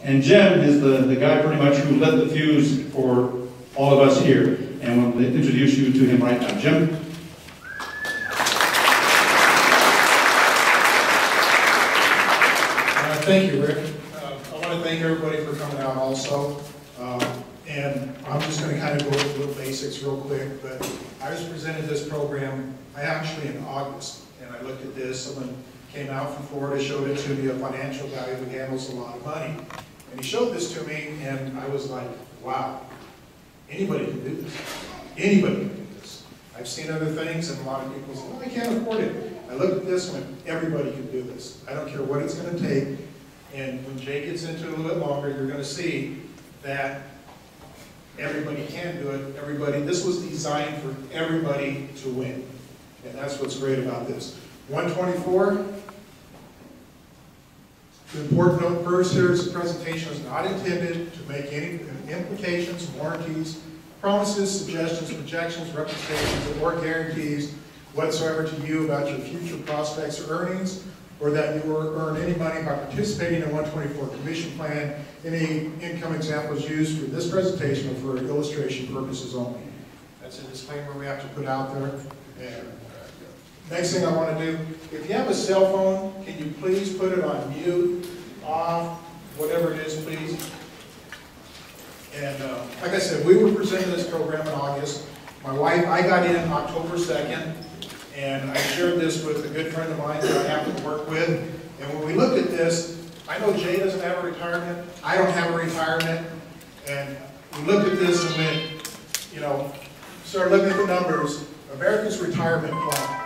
And Jim is the guy pretty much who lit the fuse for all of us here. And we'll introduce you to him right now. Jim? Thank you, Rick. I want to thank everybody for coming out also. And I'm just going to kind of go over the basics real quick, but I was presented this program, actually in August, and I looked at this. Someone came out from Florida, showed it to me, a financial guy who handles a lot of money. And he showed this to me, and I was like, wow, anybody can do this. Anybody can do this. I've seen other things, and a lot of people say, well, I can't afford it. I looked at this and went, everybody can do this. I don't care what it's going to take. And when Jay gets into it a little bit longer, you're going to see that everybody can do it. Everybody, this was designed for everybody to win. And that's what's great about this. 124, the important note first here is the presentation is not intended to make any implications, warranties, promises, suggestions, projections, representations, or guarantees whatsoever to you about your future prospects or earnings, or that you will earn any money by participating in 124 commission plan. Any income examples used for this presentation are for illustration purposes only. That's a disclaimer we have to put out there. And next thing I want to do, if you have a cell phone, can you please put it on mute, off, whatever it is, please. And like I said, we were presenting this program in August. My wife, I got in October 2nd. And I shared this with a good friend of mine that I happen to work with. And when we looked at this, I know Jay doesn't have a retirement. I don't have a retirement. And we looked at this and went, you know, started looking at the numbers. America's retirement plan.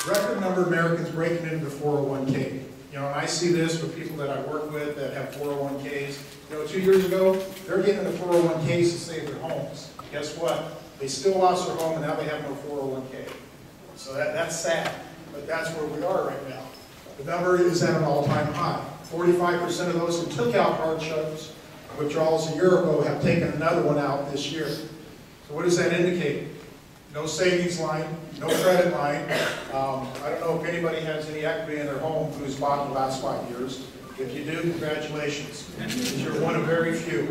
Record number of Americans breaking into the 401k. You know, and I see this with people that I work with that have 401ks. You know, 2 years ago, they're getting into 401ks to save their homes. Guess what? They still lost their home and now they have no 401k. So that's sad, but that's where we are right now. The number is at an all-time high. 45% of those who took out hardship withdrawals a year ago have taken another one out this year. So what does that indicate? No savings line, no credit line. I don't know if anybody has any equity in their home who's bought in the last 5 years. If you do, congratulations. You're one of very few.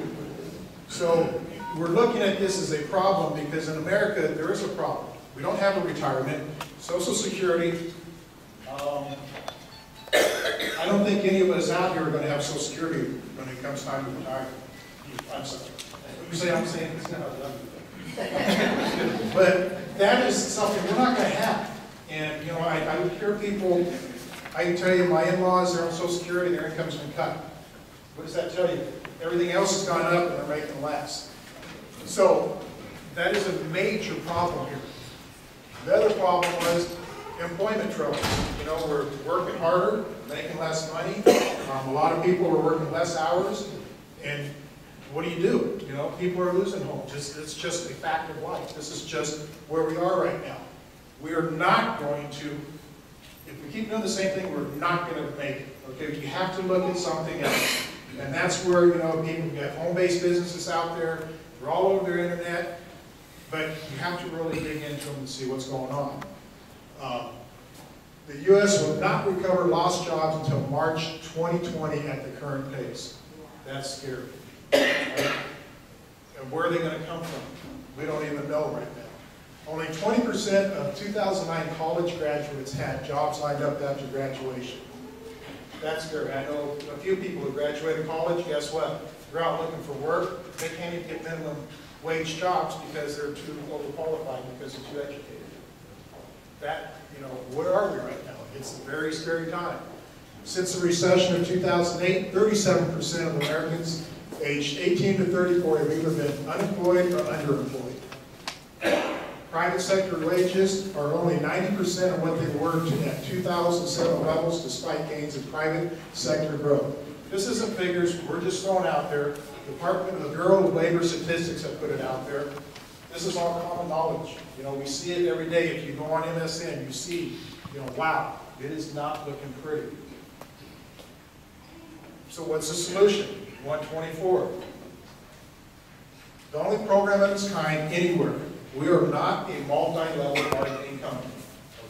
So we're looking at this as a problem because in America there is a problem. We don't have a retirement. Social Security, I don't think any of us out here are going to have Social Security when it comes time to retire. I'm sorry. You say I'm saying it's not but that is something we're not going to have. And, you know, I would hear people, I can tell you my in-laws, they're on Social Security, their income's been cut. What does that tell you? Everything else has gone up and they're making less. So that is a major problem here. The other problem was employment trouble. You know, we're working harder, making less money. A lot of people are working less hours. And what do? You know, people are losing homes. It's just a fact of life. This is just where we are right now. We are not going to, if we keep doing the same thing, we're not going to make it. Okay, you have to look at something else. And that's where, you know, people get home-based businesses out there. They're all over their internet. But you have to really dig into them and see what's going on. The U.S. will not recover lost jobs until March 2020 at the current pace. That's scary. Right? And where are they going to come from? We don't even know right now. Only 20% of 2009 college graduates had jobs lined up after graduation. That's scary. I know a few people who graduated college, guess what? They're out looking for work. They can't even get minimum wage jobs because they're too overqualified because they're too educated. That, you know, where are we right now? It's a very scary time. Since the recession of 2008, 37% of Americans aged 18 to 34 have either been unemployed or underemployed. Private sector wages are only 90% of what they were at 2007 levels despite gains in private sector growth. This isn't figures we're just throwing out there. The Bureau of Labor Statistics have put it out there. This is all common knowledge. You know, we see it every day. If you go on MSN, you see, you know, wow, it is not looking pretty. So what's the solution? 124. The only program of its kind anywhere. We are not a multi-level marketing company.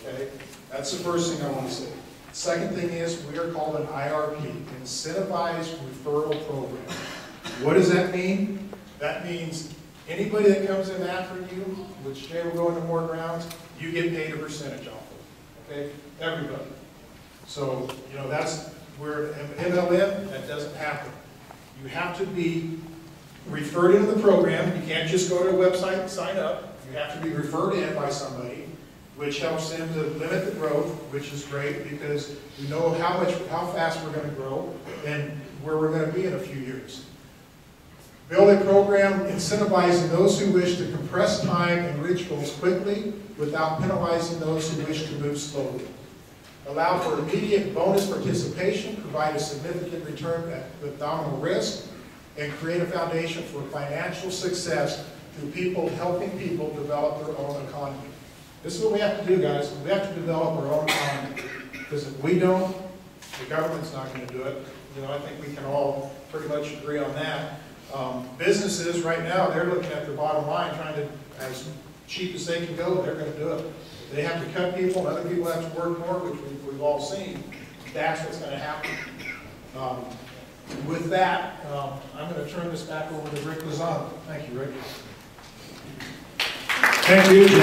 Okay? That's the first thing I want to say. Second thing is we are called an IRP, Incentivized Referral Program. What does that mean? That means anybody that comes in after you, which they will go into more grounds, you get paid a percentage off of it, okay? Everybody. So, you know, that's where MLM, that doesn't happen. You have to be referred into the program. You can't just go to a website and sign up. You have to be referred in by somebody, which helps them to limit the growth, which is great because we know how fast we're going to grow and where we're going to be in a few years. Build a program incentivizing those who wish to compress time and reach goals quickly without penalizing those who wish to move slowly. Allow for immediate bonus participation, provide a significant return with nominal risk, and create a foundation for financial success through people helping people develop their own economy. This is what we have to do, guys. We have to develop our own economy. Because if we don't, the government's not going to do it. You know, I think we can all pretty much agree on that. Businesses right now, they're looking at their bottom line, trying to, as cheap as they can go, they're going to do it. They have to cut people, and other people have to work more, which we've all seen. That's what's going to happen. With that, I'm going to turn this back over to Rick Lozano. Thank you, Rick. Thank you, Jim.